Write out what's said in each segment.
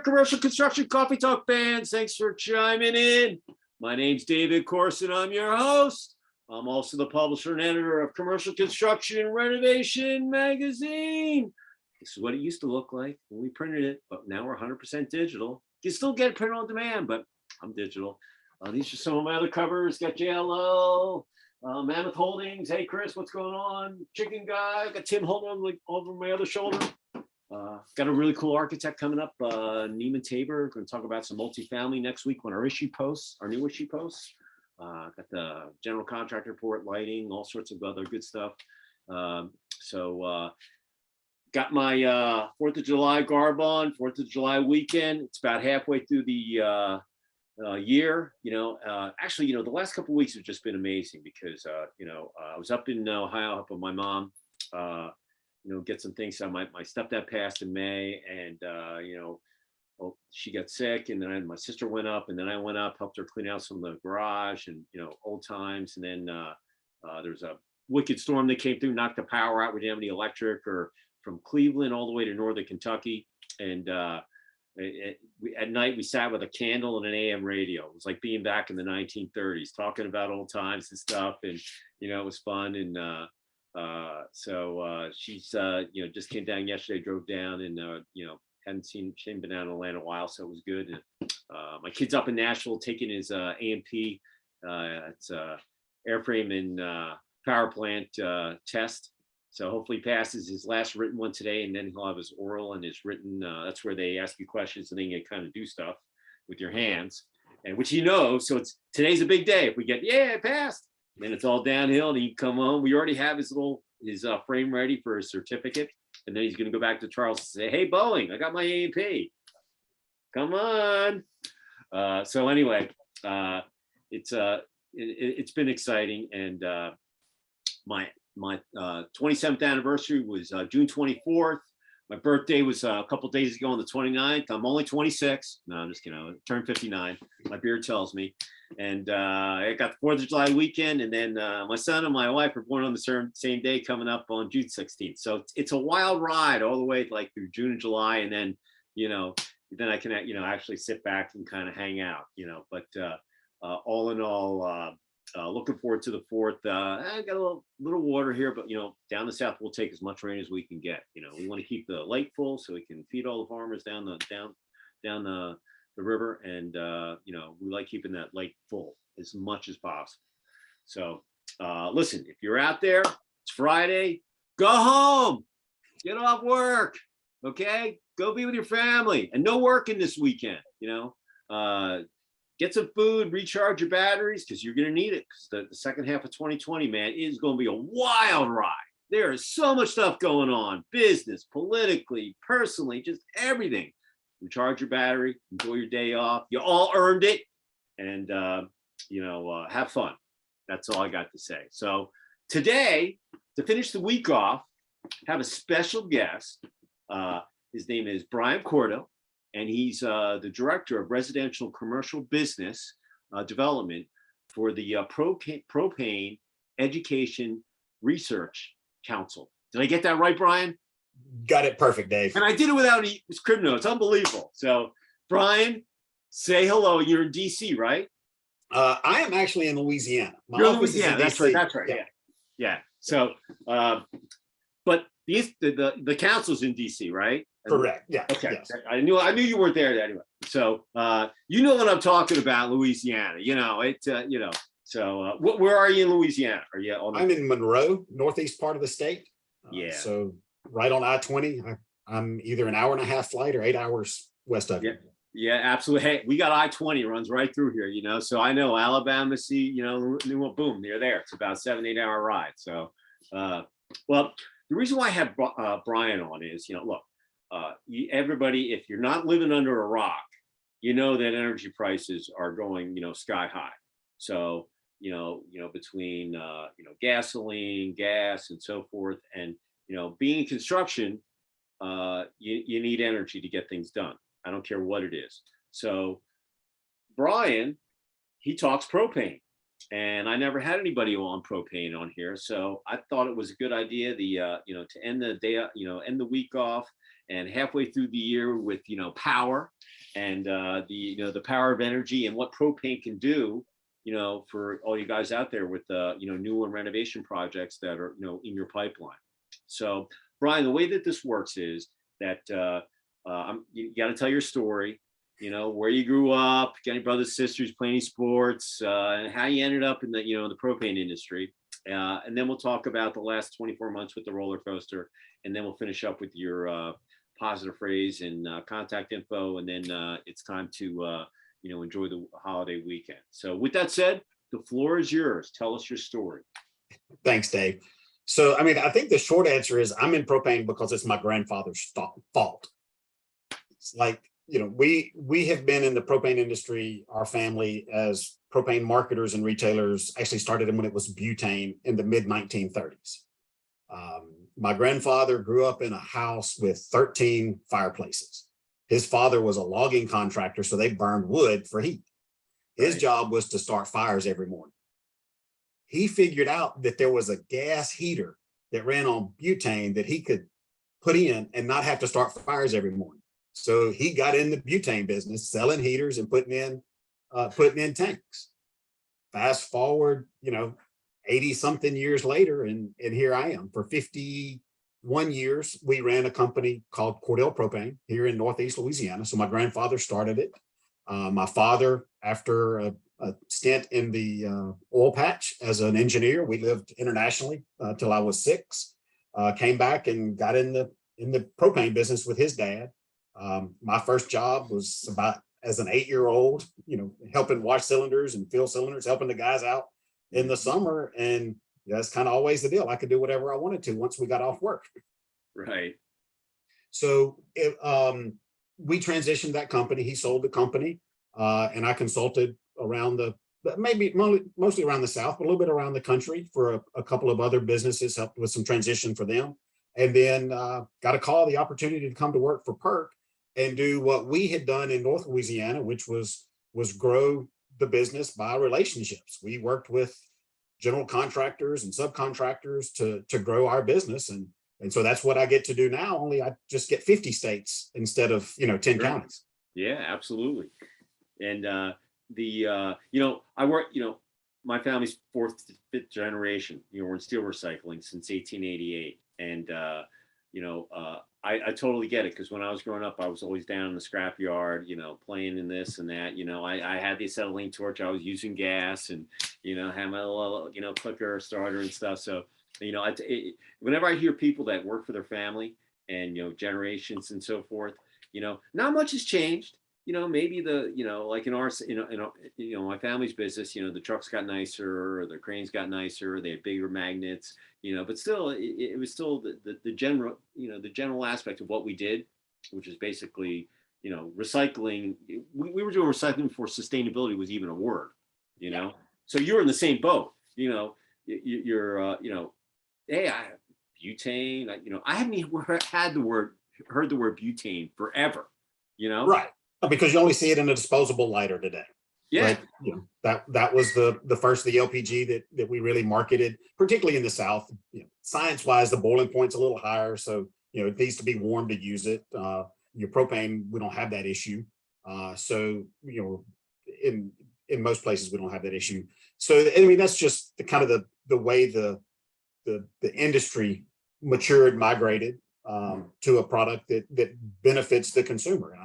Commercial Construction Coffee Talk fans. Thanks for chiming in. My name's David Corson. I'm your host. I'm also the publisher and editor of Commercial Construction Renovation magazine. This is what it used to look like when we printed it, but now we're 100% digital. You can still get it printed on demand, but I'm digital. These are some of my other covers. Got JLO, Mammoth Holdings. Hey, Chris, what's going on? Chicken Guy. Got Tim holding over my other shoulder. Got a really cool architect coming up, Neiman Tabor. Going to talk about some multifamily next week when our issue posts, our new issue posts. Got the general contractor report, lighting, all sorts of other good stuff. Got my 4th of July garb on, 4th of July weekend. It's about halfway through the year. Actually, the last couple of weeks have just been amazing because, I was up in Ohio, up with my mom. Get some things. So my stepdad passed in May, and she got sick, and then my sister went up, and then I went up, helped her clean out some of the garage and old times, and then there's a wicked storm that came through, knocked the power out. We didn't have any electric, or from Cleveland all the way to northern Kentucky, and at night we sat with a candle and an AM radio. It was like being back in the 1930s, talking about old times and stuff, and it was fun. And she's just came down yesterday, drove down, and she hadn't been down in Atlanta in a while, so it was good. And, my kid's up in Nashville taking his A&P, it's airframe and power plant test. So hopefully he passes his last written one today, and then he'll have his oral and his written. That's where they ask you questions, and then you kind of do stuff with your hands, and which so today's a big day. If we get, I passed, then it's all downhill, and he can come home. We already have his frame ready for his certificate, and then he's going to go back to Charles and say, "Hey, Boeing, I got my A&P. Come on." So anyway, it's been exciting, and my 27th anniversary was June 24th. My birthday was a couple days ago on the 29th. I'm only 26. No, I'm just kidding. I turned 59. My beard tells me. And I got the 4th of July weekend. And then my son and my wife were born on the same day, coming up on June 16th. So it's a wild ride all the way through June and July. And then, then I can, actually sit back and kind of hang out, but all in all, looking forward to the 4th. I got a little water here, but down the south we'll take as much rain as we can get. We want to keep the lake full so we can feed all the farmers down the river, and we like keeping that lake full as much as possible. So listen, if you're out there, it's Friday, go home, get off work, okay? Go be with your family, and no working this weekend. Get some food, recharge your batteries, because you're going to need it. Because the second half of 2020, man, is going to be a wild ride. There is so much stuff going on, business, politically, personally, just everything. Recharge your battery, enjoy your day off. You all earned it, and have fun. That's all I got to say. So today, to finish the week off, have a special guest. His name is Bryan Cordill. And he's the director of residential commercial business development for the Propane Education Research Council. Did I get that right, Bryan? Got it perfect, Dave. And I did it without any crib notes. Unbelievable. So, Bryan, say hello. You're in DC, right? I am actually in Louisiana. You're in Louisiana. That's right. That's right. Yeah. So, but the council's in DC, right? Correct. Yeah. Okay. Yes. I knew you weren't there anyway. So you know what I'm talking about, Louisiana. So where are you in Louisiana? Are you I'm in Monroe, northeast part of the state. So right on I-20. I'm either an hour and a half flight or 8 hours west of you. Yeah, absolutely. Hey, we got I-20 runs right through here, so I know Alabama, boom, you're there. It's about a 7-8 hour ride. So, well, the reason why I have Bryan on is, look, everybody, if you're not living under a rock, that energy prices are going, sky high. So, between, gasoline, gas, and so forth, and, being in construction, you need energy to get things done. I don't care what it is. So Bryan, he talks propane. and I never had anybody on propane on here, so I thought it was a good idea. To end the day, end the week off, and halfway through the year with power, and the power of energy and what propane can do, for all you guys out there with new and renovation projects that are in your pipeline. So, Bryan, the way that this works is that you got to tell your story. Where you grew up, got any brothers, sisters, playing sports, and how you ended up in the propane industry. And then we'll talk about the last 24 months with the roller coaster, and then we'll finish up with your positive phrase and contact info. And then it's time to enjoy the holiday weekend. So with that said, the floor is yours. Tell us your story. Thanks, Dave. So, I mean, I think the short answer is I'm in propane because it's my grandfather's fault. It's like, we have been in the propane industry, our family, as propane marketers and retailers, actually started when it was butane in the mid 1930s. My grandfather grew up in a house with 13 fireplaces. His father was a logging contractor, so they burned wood for heat. His job was to start fires every morning. He figured out that there was a gas heater that ran on butane that he could put in and not have to start fires every morning. So he got in the butane business, selling heaters and putting in tanks. Fast forward, 80 something years later, and here I am. For 51 years, we ran a company called Cordill Propane here in Northeast Louisiana. So my grandfather started it. My father, after a stint in the oil patch as an engineer, we lived internationally till I was 6. Came back and got in the propane business with his dad. My first job was about as an 8-year-old, helping wash cylinders and fill cylinders, helping the guys out in the summer. And that's kind of always the deal. I could do whatever I wanted to once we got off work. Right. So we transitioned that company. He sold the company, and I consulted around mostly around the South, but a little bit around the country for a couple of other businesses, helped with some transition for them. And then got a call, the opportunity to come to work for PERC and do what we had done in North Louisiana, which was grow the business by relationships. We worked with general contractors and subcontractors to grow our business. And so that's what I get to do now, only I just get 50 states instead of 10 counties. Yeah, absolutely. And I work, my family's 4th to 5th generation, we're in steel recycling since 1888. And I totally get it, because when I was growing up, I was always down in the scrapyard, playing in this and that. I had the acetylene torch. I was using gas, and had my little clicker starter and stuff. So whenever I hear people that work for their family and generations and so forth, not much has changed. Maybe like in our, my family's business, the trucks got nicer, or the cranes got nicer, they had bigger magnets, but still, it was still the general, the general aspect of what we did, which is basically, recycling. We were doing recycling before sustainability was even a word, So you're in the same boat, you're, hey, butane, I haven't even heard the word butane forever, Right. Because you only see it in a disposable lighter today. Yeah. Right? That was the first, the LPG that we really marketed, particularly in the South. Science wise, the boiling point's a little higher. So, it needs to be warm to use it. Your propane, we don't have that issue. So, in most places, we don't have that issue. So, I mean, that's just the kind of the way the industry matured, migrated to a product that benefits the consumer.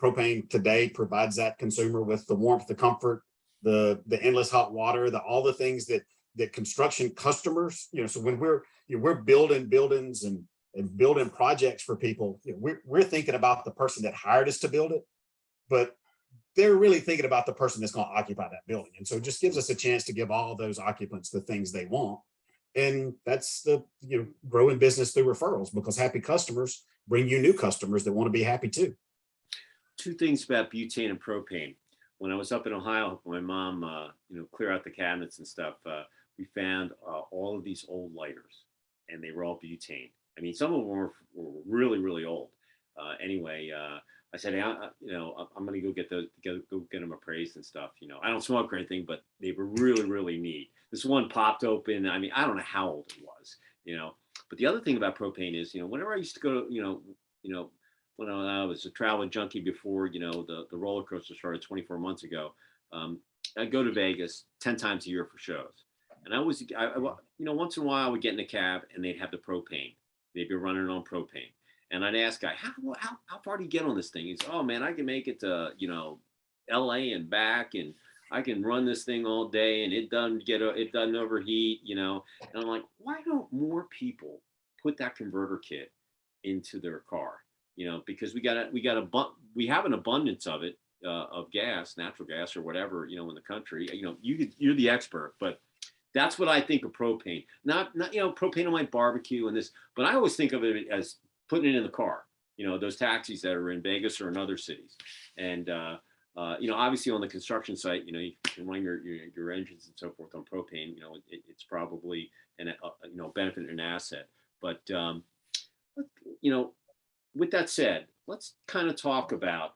Propane today provides that consumer with the warmth, the comfort, the endless hot water, all the things that construction customers, so when we're building buildings and building projects for people, we're thinking about the person that hired us to build it, but they're really thinking about the person that's going to occupy that building. And so it just gives us a chance to give all those occupants the things they want. And that's the growing business through referrals, because happy customers bring you new customers that want to be happy too. 2 things about butane and propane. When I was up in Ohio, my mom, clear out the cabinets and stuff, we found all of these old lighters, and they were all butane. I mean, some of them were really, really old. Anyway, I said, hey, I'm going to go get them appraised and stuff. I don't smoke or anything, but they were really, really neat. This one popped open. I mean, I don't know how old it was, but the other thing about propane is, whenever I used to go to, when I was a travel junkie before, the roller coaster started 24 months ago, I'd go to Vegas 10 times a year for shows. And once in a while I would get in a cab and they'd have the propane. They'd be running on propane. And I'd ask guy, how far do you get on this thing? He's, oh man, I can make it to, LA and back, and I can run this thing all day and it doesn't overheat, and I'm like, why don't more people put that converter kit into their car? Because we have an abundance of it, of gas, natural gas or whatever, in the country. You're the expert, but that's what I think of propane. Not propane on my barbecue and this, but I always think of it as putting it in the car. Those taxis that are in Vegas or in other cities, and obviously on the construction site, you can run your engines and so forth on propane. It's probably a benefit and an asset. But with that said, let's kind of talk about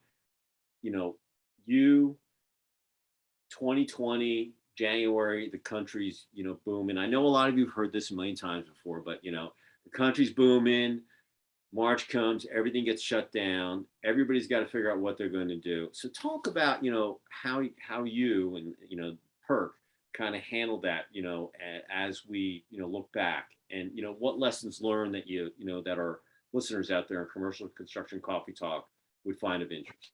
2020 January, the country's booming. I know a lot of you have heard this a million times before, but the country's booming. March comes, everything gets shut down. Everybody's got to figure out what they're going to do. So talk about how you and PERC kind of handled that as we look back, and what lessons learned that that our listeners out there in Commercial Construction Coffee Talk would find of interest.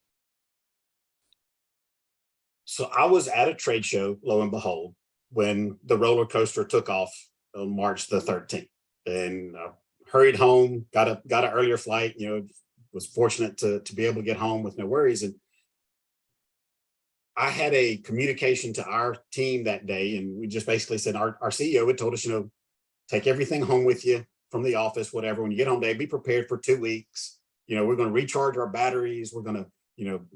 So I was at a trade show, lo and behold, when the roller coaster took off on March the 13th, and hurried home, got an earlier flight, was fortunate to be able to get home with no worries. And I had a communication to our team that day, and we just basically said, our CEO had told us, take everything home with you from the office, whatever. When you get home today, be prepared for 2 weeks. We're going to recharge our batteries. We're going to,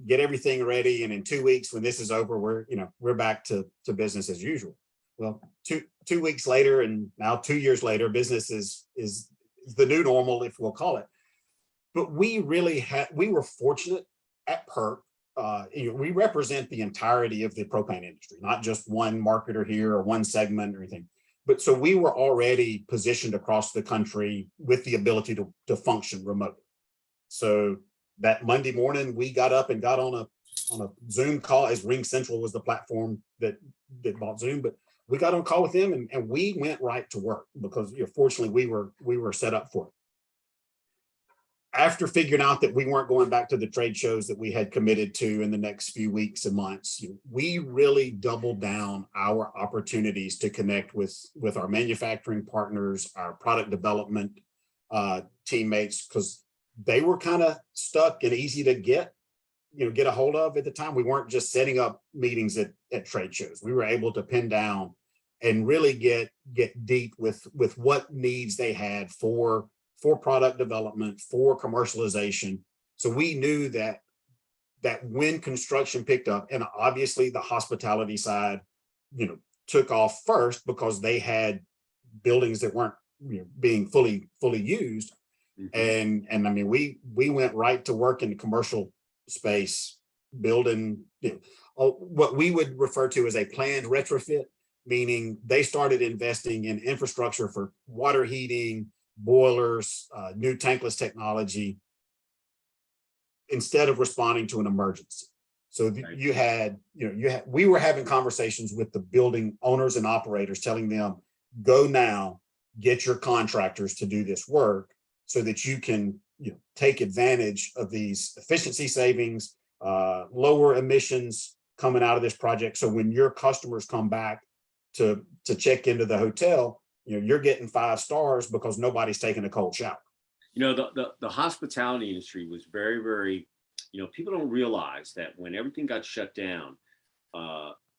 get everything ready. And in 2 weeks, when this is over, we're back to business as usual. Well, two weeks later, and now 2 years later, business is the new normal, if we'll call it. But we were fortunate at PERC. We represent the entirety of the propane industry, not just one marketer here or one segment or anything. But so we were already positioned across the country with the ability to function remotely. So that Monday morning, we got up and got on a Zoom call, as Ring Central was the platform that bought Zoom, but we got on a call with them, and we went right to work because fortunately we were set up for it. After figuring out that we weren't going back to the trade shows that we had committed to in the next few weeks and months, we really doubled down our opportunities to connect with our manufacturing partners, our product development teammates, because they were kind of stuck and easy to get a hold of at the time. We weren't just setting up meetings at trade shows. We were able to pin down and really get deep with what needs they had for product development, for commercialization. So we knew that when construction picked up, and obviously the hospitality side, took off first because they had buildings that weren't being fully used. Mm-hmm. And I mean, we went right to work in the commercial space, building what we would refer to as a planned retrofit, meaning they started investing in infrastructure for water heating, boilers, new tankless technology, instead of responding to an emergency. So we were having conversations with the building owners and operators, telling them, go now, get your contractors to do this work so that you can take advantage of these efficiency savings, lower emissions coming out of this project. So when your customers come back to check into the hotel, you're getting 5 stars because nobody's taking a cold shower. The hospitality industry was very, very, people don't realize that when everything got shut down,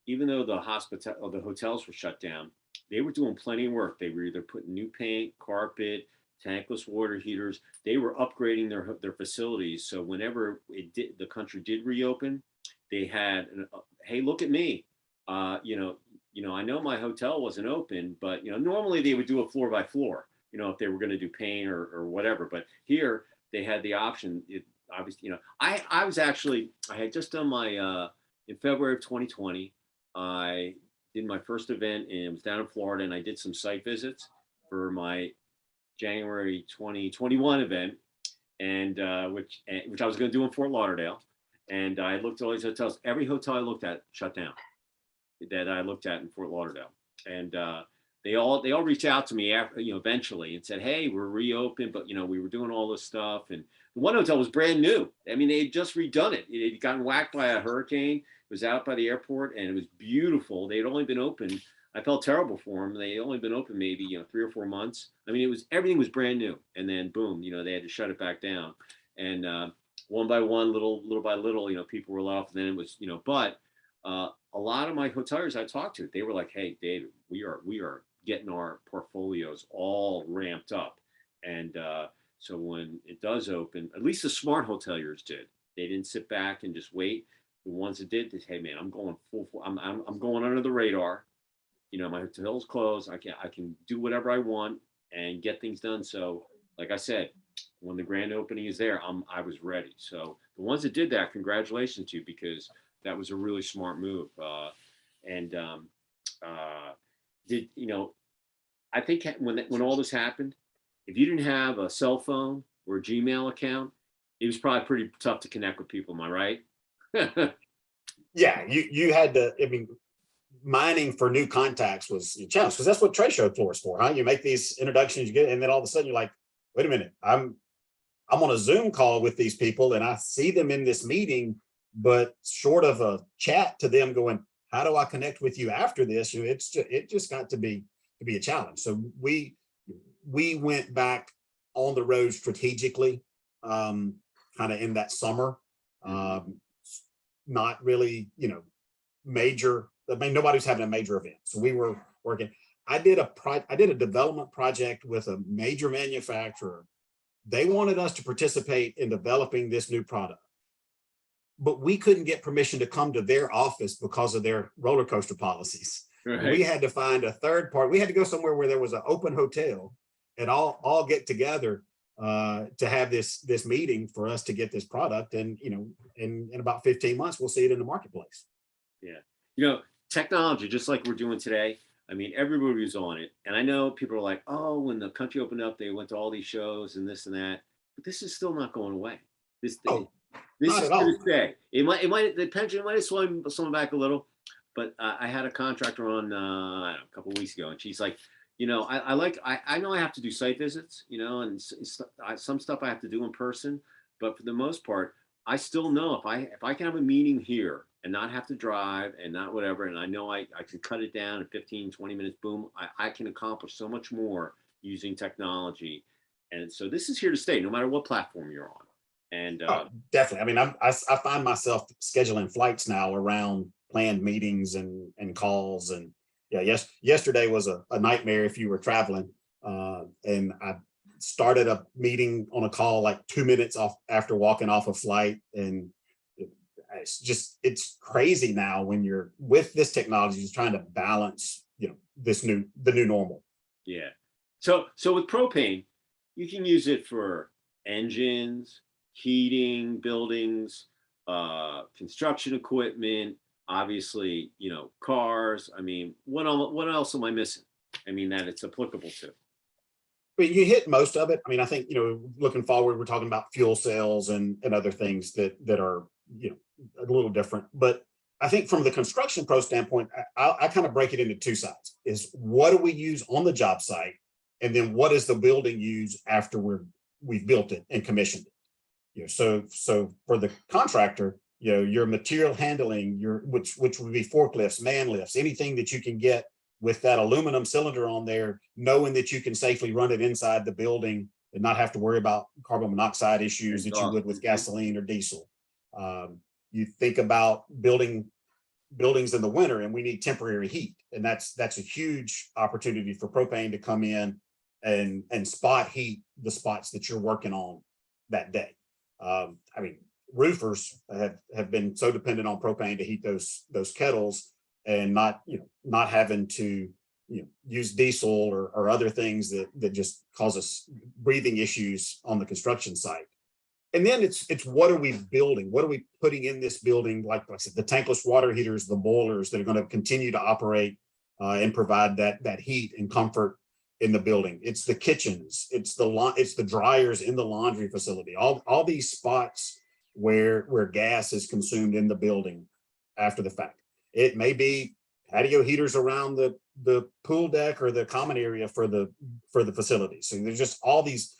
even though the hotels were shut down, they were doing plenty of work. They were either putting new paint, carpet, tankless water heaters. They were upgrading their facilities. So whenever the country did reopen, they had, hey, look at me. I know my hotel wasn't open, but normally they would do a floor by floor, if they were going to do paint or whatever. But here they had the option. obviously, I was actually, I had just done my, in February of 2020, I did my first event and it was down in Florida, and I did some site visits for my January 2021 event, and which I was going to do in Fort Lauderdale. And I looked at all these hotels. Every hotel I looked at shut down that I looked at in Fort Lauderdale. And they all reached out to me after, eventually, and said, hey, we're reopened, but we were doing all this stuff. And the one hotel was brand new. I mean, they had just redone it. It had gotten whacked by a hurricane. It was out by the airport, and it was beautiful. They had only been open. I felt terrible for them. They had only been open maybe 3 or 4 months. I mean, everything was brand new. And then boom, they had to shut it back down. And one by one, little by little, people were let off. And then it was, but a lot of my hoteliers I talked to, they were like, hey, David, we are getting our portfolios all ramped up. And so when it does open, at least the smart hoteliers did. They didn't sit back and just wait. The ones that did, they said, hey man, I'm going full. I'm going under the radar. My hotel's closed. I can do whatever I want and get things done. So, like I said, when the grand opening is there, I was ready. So the ones that did that, congratulations to you, because that was a really smart move. I think when all this happened, if you didn't have a cell phone or a Gmail account, it was probably pretty tough to connect with people. Am I right? Yeah, you had to, I mean, mining for new contacts was a challenge, because that's what trade show floor is for, huh? You make these introductions, you get, and then all of a sudden you're like, wait a minute, I'm on a Zoom call with these people and I see them in this meeting, but short of a chat to them going, how do I connect with you after this? It just got to be a challenge. So we went back on the road strategically, kind of in that summer. Not really, major. I mean, nobody's having a major event, so we were working. I did a development project with a major manufacturer. They wanted us to participate in developing this new product, but we couldn't get permission to come to their office because of their roller coaster policies. Right. We had to find a third party. We had to go somewhere where there was an open hotel and all get together to have this meeting for us to get this product. And in about 15 months, we'll see it in the marketplace. Yeah, technology, just like we're doing today. I mean, everybody was on it. And I know people are like, oh, when the country opened up, they went to all these shows and this and that. But this is still not going away. This is here to stay. The pendulum might have swung back a little. But I had a contractor on a couple of weeks ago, and she's like, I know I have to do site visits, and some stuff I have to do in person. But for the most part, I still know if I can have a meeting here and not have to drive and not whatever, and I know I can cut it down in 15, 20 minutes, boom, I can accomplish so much more using technology. And so this is here to stay, no matter what platform you're on. And definitely. I mean, I find myself scheduling flights now around planned meetings and calls. And yesterday was a nightmare if you were traveling. And I started a meeting on a call like 2 minutes after walking off a flight. And it's crazy now when you're with this technology, just trying to balance, the new normal. Yeah. So with propane, you can use it for engines, heating, buildings, construction equipment, obviously, cars. I mean, what else am I missing? I mean, that it's applicable to. But you hit most of it. I mean, I think, looking forward, we're talking about fuel cells and other things that are, a little different. But I think from the construction pro standpoint, I kind of break it into two sides. Is what do we use on the job site? And then what does the building use after we've built it and commissioned it? So for the contractor, your material handling, which would be forklifts, man lifts, anything that you can get with that aluminum cylinder on there, knowing that you can safely run it inside the building and not have to worry about carbon monoxide issues that you would with gasoline or diesel. You think about buildings in the winter, and we need temporary heat, and that's a huge opportunity for propane to come in and spot heat the spots that you're working on that day. I mean, roofers have been so dependent on propane to heat those kettles, and not having to use diesel or other things that just cause us breathing issues on the construction site. And then it's what are we building? What are we putting in this building? Like I said, the tankless water heaters, the boilers that are going to continue to operate and provide that heat and comfort in the building. It's the kitchens, it's the dryers in the laundry facility, all these spots where gas is consumed in the building after the fact. It may be patio heaters around the pool deck or the common area for the facility. So there's just all these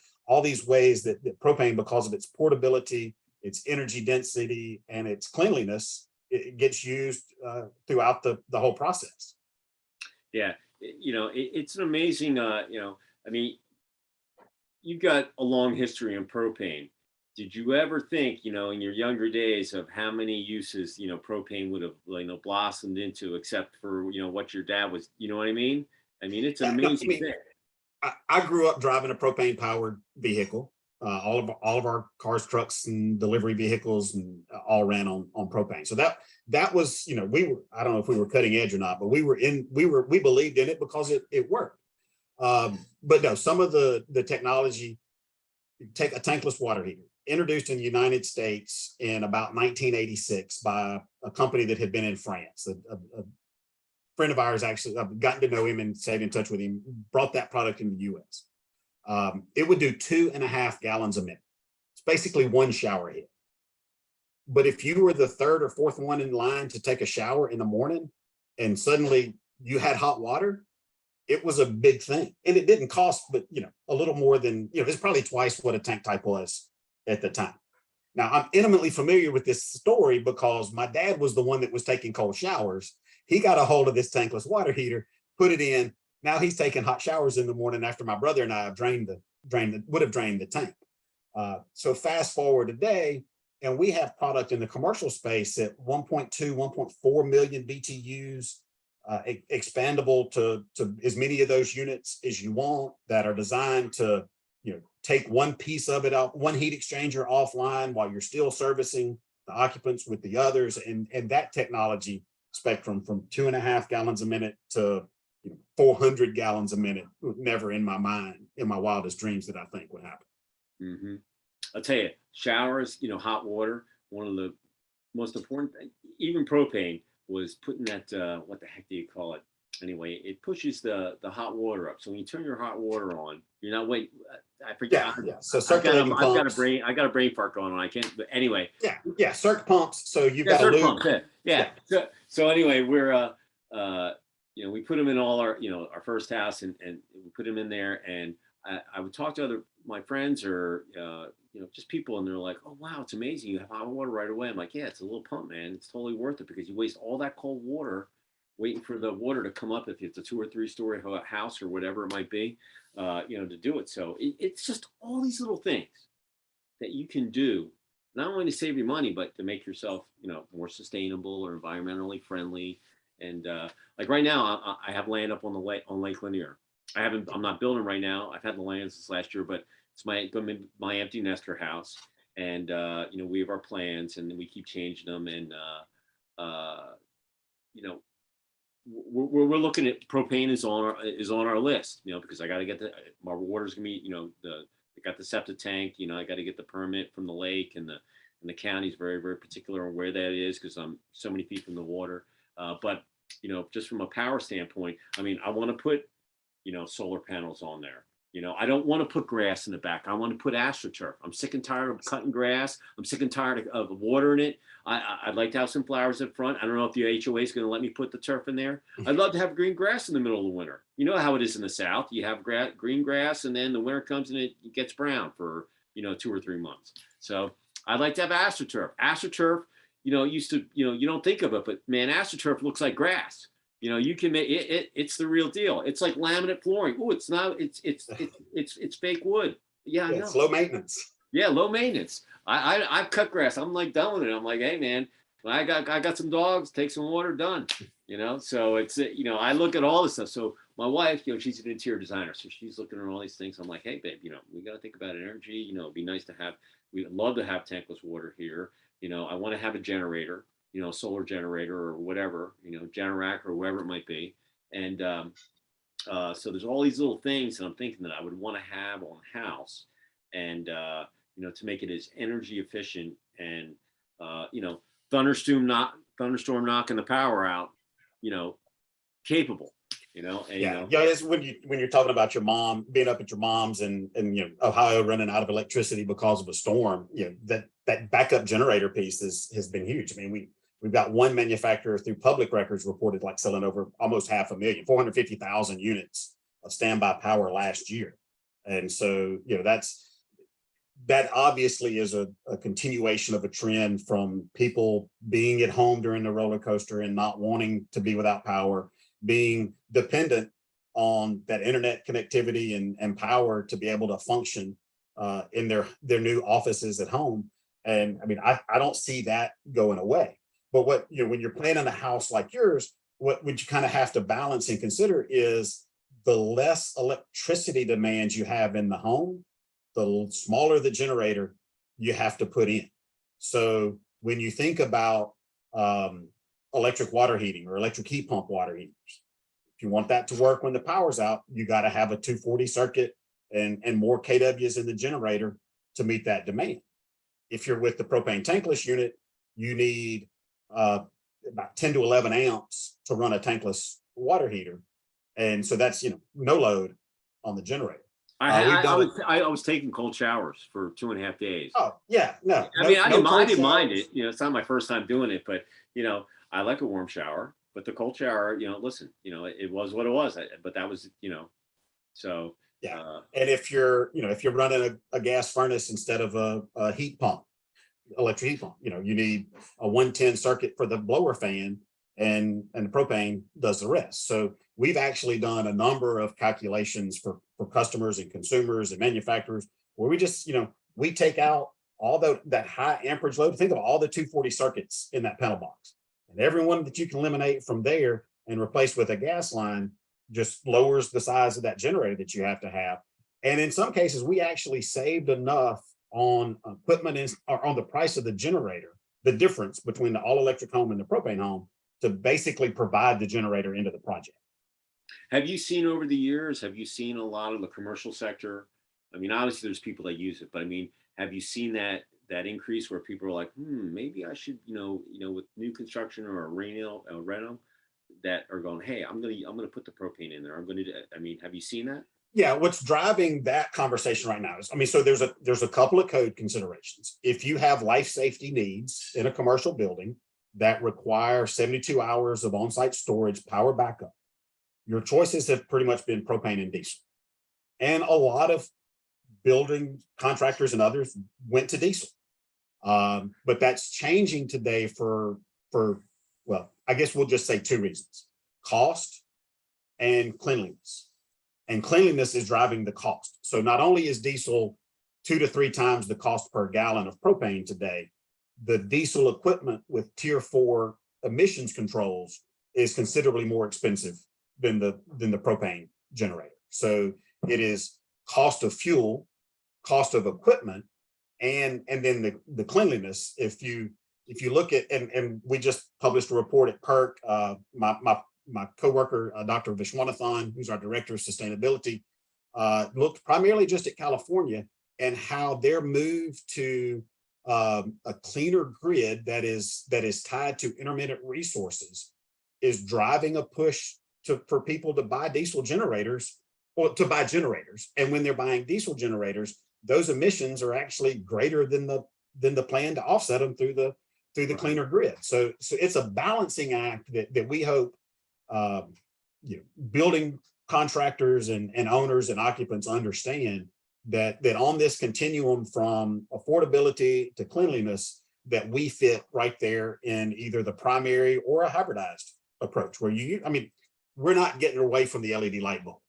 ways that propane, because of its portability, its energy density, and its cleanliness, it gets used throughout the whole process. Yeah, it's an amazing, I mean, you've got a long history in propane. Did you ever think, in your younger days, of how many uses, propane would have, blossomed into, except for, what your dad was, you know what I mean? I mean, it's an amazing thing. I grew up driving a propane powered vehicle. All of our cars, trucks, and delivery vehicles and all ran on propane. So that was, I don't know if we were cutting edge or not, but we believed in it because it worked. But no, some of the technology, take a tankless water heater, introduced in the United States in about 1986 by a company that had been in France. A friend of ours, actually, I've gotten to know him and stayed in touch with him, brought that product in the US. It would do 2.5 gallons a minute. It's basically one shower head. But if you were the third or fourth one in line to take a shower in the morning and suddenly you had hot water, it was a big thing. And it didn't cost, but a little more than, it's probably twice what a tank type was at the time. Now, I'm intimately familiar with this story because my dad was the one that was taking cold showers. He got a hold of this tankless water heater, put it in. Now he's taking hot showers in the morning after my brother and I have would have drained the tank. So fast forward today, and we have product in the commercial space at 1.2, 1.4 million BTUs, expandable to as many of those units as you want, that are designed to take one piece of it out, one heat exchanger offline while you're still servicing the occupants with the others, and that technology spectrum from 2.5 gallons a minute to 400 gallons a minute, never in my mind, in my wildest dreams, that I think would happen. Mm-hmm. I'll tell you, showers, hot water, one of the most important, even propane was putting that, what the heck do you call it? Anyway, it pushes the hot water up. So when you turn your hot water on, you're not waiting. I forget. Yeah. So circulating pumps. I got a brain fart going on. I can't, but anyway. Yeah. Circ pumps. So you've got a loop. Pumps, yeah. So anyway, we're, we put them in all our, our first house, and we put them in there. And I would talk to my friends or, just people, and they're like, oh, wow, it's amazing. You have hot water right away. I'm like, yeah, it's a little pump, man. It's totally worth it, because you waste all that cold water waiting for the water to come up if it's a 2 or 3 story house or whatever it might be, to do it. So it's just all these little things that you can do, not only to save you money, but to make yourself, more sustainable or environmentally friendly. And like right now, I have land up on Lake Lanier. I'm not building right now. I've had the land since last year, but it's my empty nester house. And, we have our plans, and we keep changing them. And, we're looking at propane is on our list, because I got to get my water's gonna be, I got the septic tank, I got to get the permit from the lake, and the county's very, very particular on where that is, because I'm so many feet from the water. But, just from a power standpoint, I mean, I want to put, solar panels on there. I don't want to put grass in the back. I want to put AstroTurf. I'm sick and tired of cutting grass. I'm sick and tired of watering it. I'd like to have some flowers in front. I don't know if the HOA is going to let me put the turf in there. I'd love to have green grass in the middle of the winter. You know how it is in the South. You have green grass, and then the winter comes and it gets brown for, 2 or 3 months. So I'd like to have AstroTurf. AstroTurf, used to, you don't think of it, but man, AstroTurf looks like grass. You can make it. It's the real deal. It's like laminate flooring. Oh, it's not. It's fake wood. Yeah, I know. It's low maintenance. Yeah, low maintenance. I've cut grass. I'm like done with it. I'm like, hey man, I got some dogs. Take some water. Done. So it's I look at all this stuff. So my wife, she's an interior designer, so she's looking at all these things. I'm like, hey babe, we got to think about energy. It'd be nice to have. We'd love to have tankless water here. I want to have a generator. Solar generator or whatever, Generac or whatever it might be. And so there's all these little things that I'm thinking that I would want to have on the house. And, to make it as energy efficient and, thunderstorm knocking the power out, capable, and, Yeah, yeah. It's when you're talking about your mom being up at your mom's and Ohio running out of electricity because of a storm. That backup generator piece has been huge. I mean, we've got one manufacturer through public records reported like selling over almost 500,000, 450,000 units of standby power last year, and so that obviously is a continuation of a trend from people being at home during the roller coaster and not wanting to be without power, being dependent on that internet connectivity and power to be able to function in their new offices at home. And I mean, I don't see that going away. But when you're planning a house like yours, what would you kind of have to balance and consider is the less electricity demands you have in the home, the smaller the generator you have to put in. So when you think about electric water heating or electric heat pump water heaters, if you want that to work when the power's out, you got to have a 240 circuit and more kWs in the generator to meet that demand. If you're with the propane tankless unit, you need about 10 to 11 amps to run a tankless water heater. And so that's, no load on the generator. I was taking cold showers for 2.5 days. Oh yeah, no. I mean, I didn't mind it. It's not my first time doing it, but I like a warm shower. But the cold shower, listen, it was what it was. But that was, so yeah. And if you're running a gas furnace instead of a heat pump, electric heat pump, you need a 110 circuit for the blower fan, and the propane does the rest. So we've actually done a number of calculations for customers and consumers and manufacturers where we just, we take out all that high amperage load. Think of all the 240 circuits in that panel box, and every one that you can eliminate from there and replace with a gas line just lowers the size of that generator that you have to have. And in some cases, we actually saved enough on equipment or on the price of the generator, the difference between the all electric home and the propane home, to basically provide the generator into the project. Have you seen over the years, have you seen a lot of the commercial sector? I mean, obviously there's people that use it, but I mean, have you seen that increase where people are like, maybe I should, with new construction or a reno that are going, hey, I'm going to put the propane in there. I'm going to do it. I mean, have you seen that? Yeah, what's driving that conversation right now is, so there's a couple of code considerations. If you have life safety needs in a commercial building that require 72 hours of on-site storage power backup, your choices have pretty much been propane and diesel. And a lot of building contractors and others went to diesel. But that's changing today for, well, I guess we'll just say two reasons: cost and cleanliness. And cleanliness is driving the cost. So not only is diesel 2 to 3 times the cost per gallon of propane today, the diesel equipment with tier 4 emissions controls is considerably more expensive than the propane generator. So it is cost of fuel, cost of equipment, and then the cleanliness. If you look at, and we just published a report at PERC, my coworker, Dr. Vishwanathan, who's our director of sustainability, looked primarily just at California and how their move to a cleaner grid that is tied to intermittent resources is driving a push for people to buy diesel generators, or to buy generators. And when they're buying diesel generators, those emissions are actually greater than the plan to offset them through the cleaner grid. So it's a balancing act that we hope building contractors and owners and occupants understand that on this continuum from affordability to cleanliness, that we fit right there in either the primary or a hybridized approach, where we're not getting away from the LED light bulb,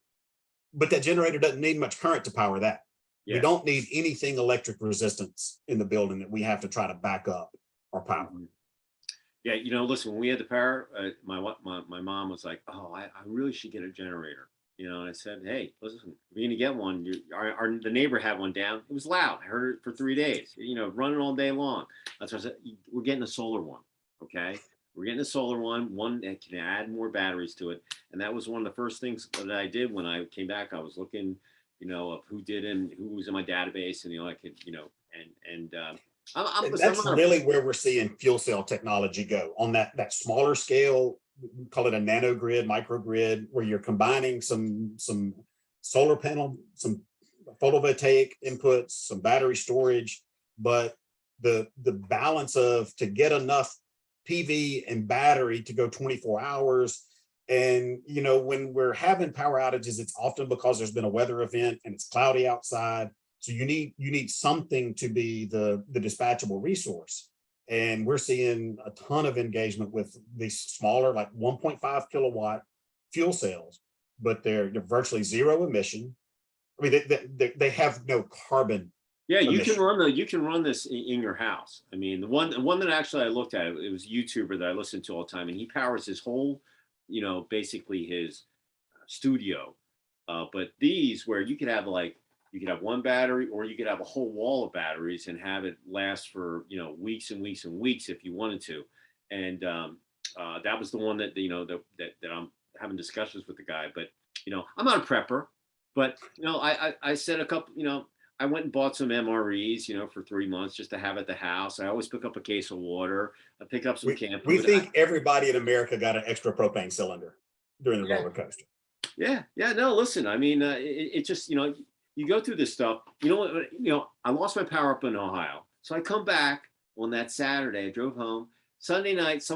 but that generator doesn't need much current to power that. Yeah. We don't need anything electric resistance in the building that we have to try to back up our power. Mm-hmm. Yeah, listen, when we had the power, my mom was like, "Oh, I really should get a generator." And I said, "Hey, listen, if you're gonna get one, the neighbor had one down. It was loud. I heard it for 3 days. Running all day long." That's why I said, "We're getting a solar one, okay? We're getting a solar one that can add more batteries to it." And that was one of the first things that I did when I came back. I was looking, of who did and who was in my database, and I could, And that's really where we're seeing fuel cell technology go on that smaller scale. We call it a nanogrid, microgrid, where you're combining some solar panel, some photovoltaic inputs, some battery storage, but the balance of to get enough PV and battery to go 24 hours. And, you know, when we're having power outages, it's often because there's been a weather event and it's cloudy outside. So you need something to be the dispatchable resource. And we're seeing a ton of engagement with these smaller, like 1.5 kilowatt fuel cells, but they're virtually zero emission. I mean, they have no carbon. Yeah, you emission. can run this in your house. I mean, the one that actually I looked at, it was a YouTuber that I listened to all the time, and he powers his whole, you know, basically his studio. But these, where you could have one battery, or you could have a whole wall of batteries and have it last for, you know, weeks and weeks and weeks if you wanted to. And that was the one that, you know, that I'm having discussions with the guy. But, you know, I'm not a prepper, but, you know, I said a couple, you know, I went and bought some MREs, you know, for 3 months just to have at the house. I always pick up a case of water. I pick up some camp food. We think everybody in America got an extra propane cylinder during the roller coaster. Yeah. No, listen, I mean, it just, you know, you go through this stuff, you know, I lost my power up in Ohio. So I come back on that Saturday, I drove home. Sunday night,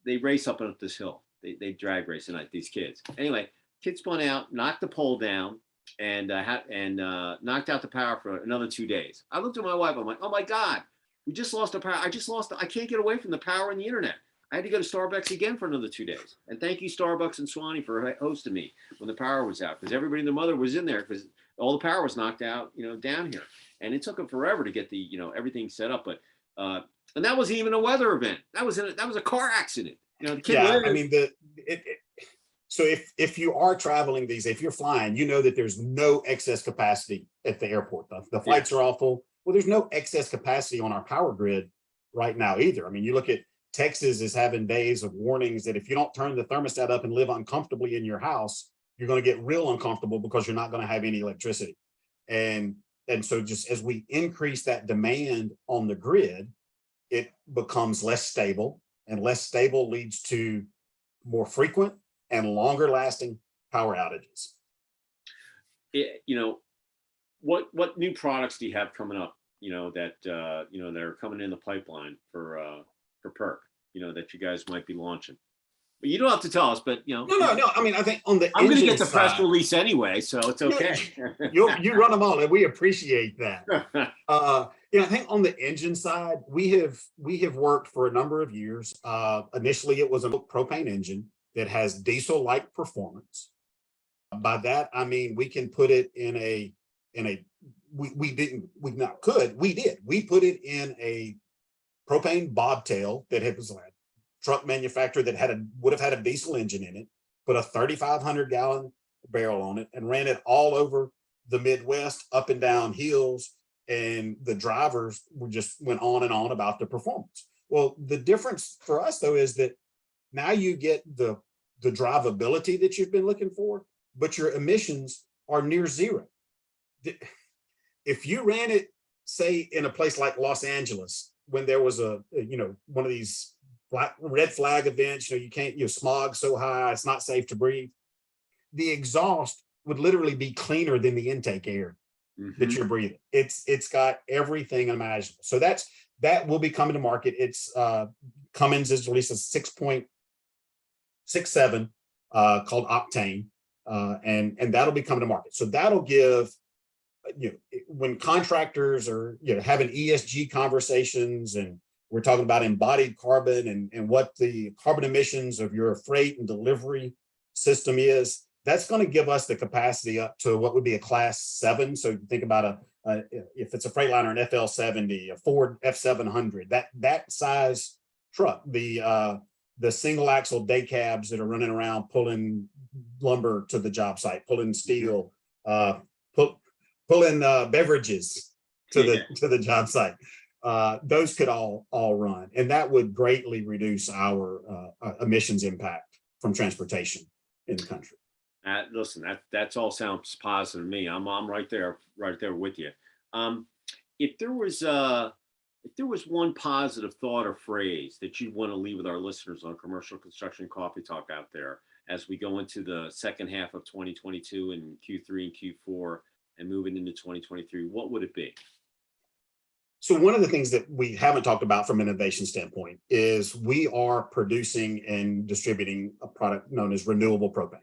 they race up this hill. They drag race tonight, these kids. Anyway, kids spun out, knocked the pole down, and knocked out the power for another 2 days. I looked at my wife, I'm like, oh my God, we just lost the power. I can't get away from the power and the internet. I had to go to Starbucks again for another 2 days. And thank you, Starbucks and Swanee, for hosting me when the power was out, because everybody and their mother was in there because all the power was knocked out, you know, down here. And it took them forever to get the, you know, everything set up. But and that wasn't even a weather event. That was a car accident. You know, the kid. Yeah, I mean, so if you are traveling if you're flying, you know that there's no excess capacity at the airport. The flights are awful. Well, there's no excess capacity on our power grid right now either. I mean, you look at Texas is having days of warnings that if you don't turn the thermostat up and live uncomfortably in your house, you're going to get real uncomfortable because you're not going to have any electricity. And so just as we increase that demand on the grid, it becomes less stable, and less stable leads to more frequent and longer lasting power outages. You know, what new products do you have coming up, you know, that you know, that are coming in the pipeline for PERC, you know, that you guys might be launching? But you don't have to tell us, but, you know. No. I mean, I think on the I'm going to get the press release anyway, so it's okay. You run them all, and we appreciate that. You know, I think on the engine side, we have worked for a number of years. Initially, it was a propane engine that has diesel-like performance. By that, I mean we can put it we put it in a propane bobtail that was a truck manufacturer that would have had a diesel engine in it, put a 3,500 gallon barrel on it, and ran it all over the Midwest, up and down hills, and the drivers went on and on about the performance. Well, the difference for us though is that now you get the drivability that you've been looking for, but your emissions are near zero. If you ran it, say, in a place like Los Angeles, when there was one of these red flag events, you know, you can't, smog so high, it's not safe to breathe. The exhaust would literally be cleaner than the intake air that you're breathing. It's got everything imaginable. So that will be coming to market. It's Cummins has released a 6.67 called Octane, and that'll be coming to market. So that'll give, when contractors are having ESG conversations, and we're talking about embodied carbon and what the carbon emissions of your freight and delivery system is, that's going to give us the capacity up to what would be a class 7. So you think about if it's a Freightliner, an FL70, a Ford F700, that size truck, the single axle day cabs that are running around pulling lumber to the job site, pulling steel, pulling beverages to the job site. Those could all run, and that would greatly reduce our emissions impact from transportation in the country. Listen, that's all sounds positive to me. I'm right there with you. if there was one positive thought or phrase that you'd want to leave with our listeners on Commercial Construction Coffee Talk out there as we go into the second half of 2022 and Q3 and Q4 and moving into 2023, what would it be? So one of the things that we haven't talked about from an innovation standpoint is we are producing and distributing a product known as renewable propane.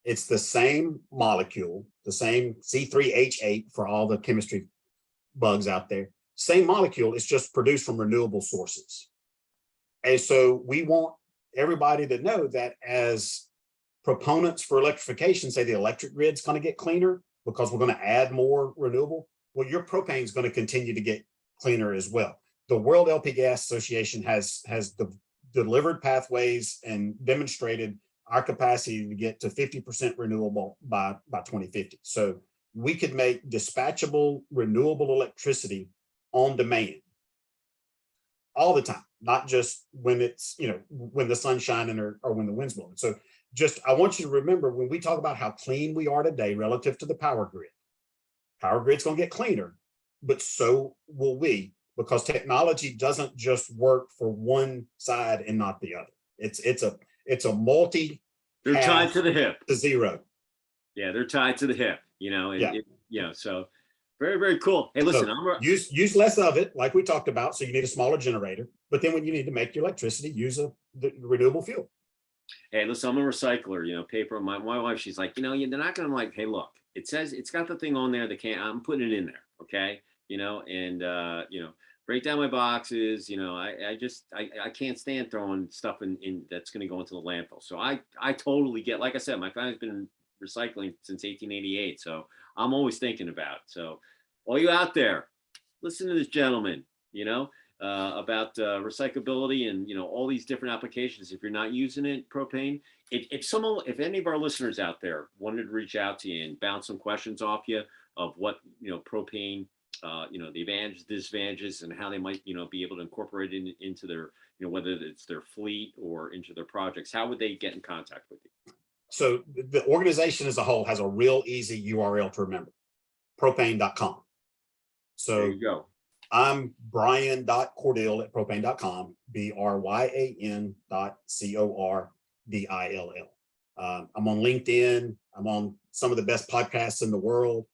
It's the same molecule, the same C3H8 for all the chemistry bugs out there. Same molecule, it's just produced from renewable sources. And so we want everybody to know that as proponents for electrification say the electric grid's going to get cleaner because we're going to add more renewable, well, your propane is going to continue to get cleaner as well. The World LP Gas Association has delivered pathways and demonstrated our capacity to get to 50% renewable by 2050. So we could make dispatchable renewable electricity on demand all the time, not just when it's, when the sun's shining or when the wind's blowing. So just, I want you to remember when we talk about how clean we are today relative to the power grid's going to get cleaner, but so will we, because technology doesn't just work for one side and not the other. It's a multi. They're tied to the hip. To zero. Yeah, they're tied to the hip, Yeah. So very, very cool. Hey, listen, so use less of it, like we talked about. So you need a smaller generator, but then when you need to make your electricity, use the renewable fuel. Hey, listen, I'm a recycler, paper. My wife, she's like, they're not going to like, hey, look, it says it's got the thing on there. I'm putting it in there. Okay. Break down my boxes. I can't stand throwing stuff in that's going to go into the landfill. So I totally get, like I said, my family's been recycling since 1888. So I'm always thinking about it. So all you out there, listen to this gentleman, about recyclability and, all these different applications. If you're not using it, propane, if any of our listeners out there wanted to reach out to you and bounce some questions off you of what, propane, the advantages, disadvantages, and how they might, be able to incorporate it into their, whether it's their fleet or into their projects, how would they get in contact with you? So the organization as a whole has a real easy URL to remember, propane.com. So there you go. I'm Bryan.Cordill at propane.com, BRYAN.CORDILL. I'm on LinkedIn. I'm on some of the best podcasts in the world.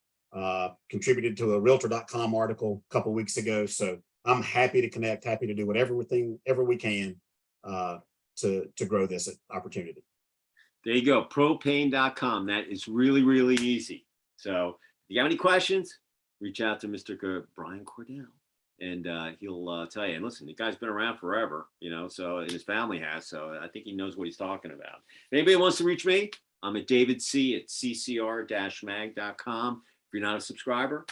Contributed to a realtor.com article a couple of weeks ago. So I'm happy to connect, happy to do whatever we can to grow this opportunity. There you go, propane.com. That is really, really easy. So if you have any questions, reach out to Mr. Bryan Cordill, and he'll tell you. And listen, the guy's been around forever, so, and his family has. So I think he knows what he's talking about. If anybody wants to reach me, I'm at David C. at ccr-mag.com. If you're not a subscriber,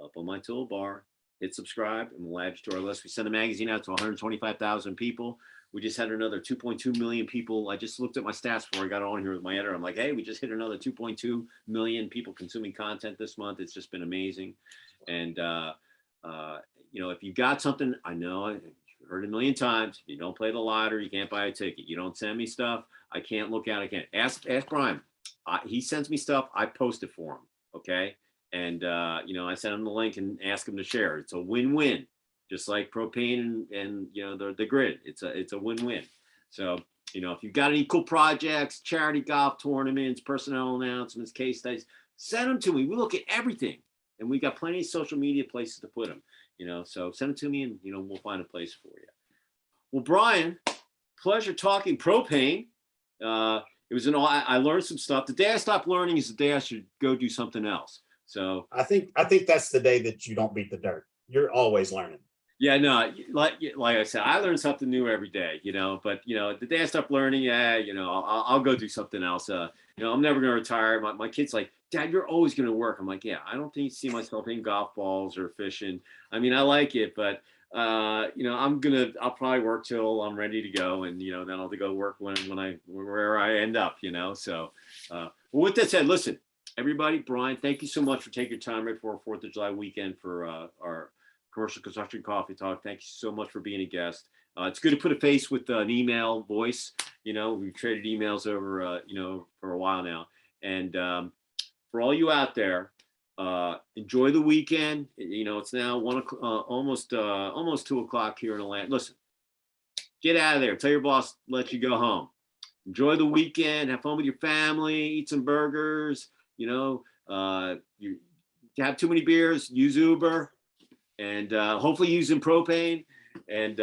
up on my toolbar, hit subscribe, and we'll add you to our list. We send the magazine out to 125,000 people. We just had another 2.2 million people. I just looked at my stats before I got on here with my editor. I'm like, hey, we just hit another 2.2 million people consuming content this month. It's just been amazing. And, if you got something, I know I've heard it a million times. If you don't play the lottery, you can't buy a ticket. You don't send me stuff, I can't look out. I can't. Ask Brian. He sends me stuff. I post it for him. Okay. And, I send him the link and ask him to share. It's a win-win. Just like propane and the grid, it's a win-win. So, if you've got any cool projects, charity golf tournaments, personnel announcements, case studies, send them to me. We look at everything, and we got plenty of social media places to put them. So send them to me, and we'll find a place for you. Well, Brian, pleasure talking propane. It was I learned some stuff. The day I stopped learning is the day I should go do something else. So I think that's the day that you don't beat the dirt. You're always learning. Yeah, no, like I said, I learn something new every day, but, the day I stop learning, I'll go do something else. I'm never going to retire. My kid's like, Dad, you're always going to work. I'm like, yeah, I don't see myself hitting golf balls or fishing. I mean, I like it, but, I'll probably work till I'm ready to go. And, then I'll go work where I end up, so, well, with that said, listen, everybody, Brian, thank you so much for taking your time right before 4th of July weekend for our Commercial Construction Coffee Talk. Thank you so much for being a guest. It's good to put a face with an email voice. We've traded emails over, for a while now. And for all you out there, Enjoy the weekend. You know, it's now almost 2 o'clock here in Atlanta. Listen, get out of there. Tell your boss, let you go home. Enjoy the weekend. Have fun with your family. Eat some burgers. You know, you have too many beers, use Uber, and hopefully using propane. And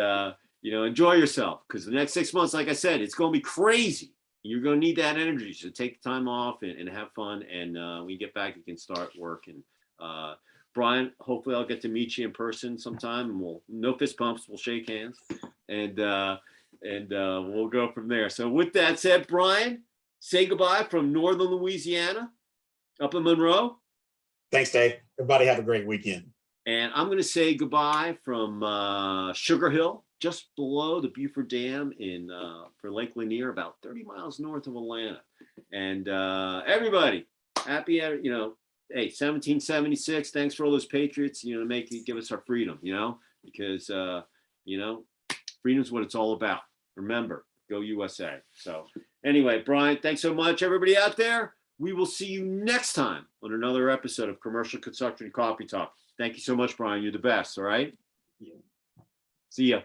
you know, enjoy yourself, because the next 6 months, like I said, it's going to be crazy. You're going to need that energy. So take the time off and have fun. And when you get back, you can start working. Bryan, hopefully I'll get to meet you in person sometime, and no fist pumps, we'll shake hands, and we'll go from there. So with that said, Bryan, say goodbye from Northern Louisiana up in Monroe. Thanks, Dave. Everybody have a great weekend. And I'm going to say goodbye from Sugar Hill, just below the Beaufort Dam for Lake Lanier, about 30 miles north of Atlanta. And everybody, happy, you know, hey, 1776, thanks for all those patriots, you know, to give us our freedom, you know, because, you know, freedom's what it's all about. Remember, go USA. So anyway, Bryan, thanks so much, everybody out there. We will see you next time on another episode of Commercial Construction Coffee Talk. Thank you so much, Bryan. You're the best. All right. Yeah. See ya.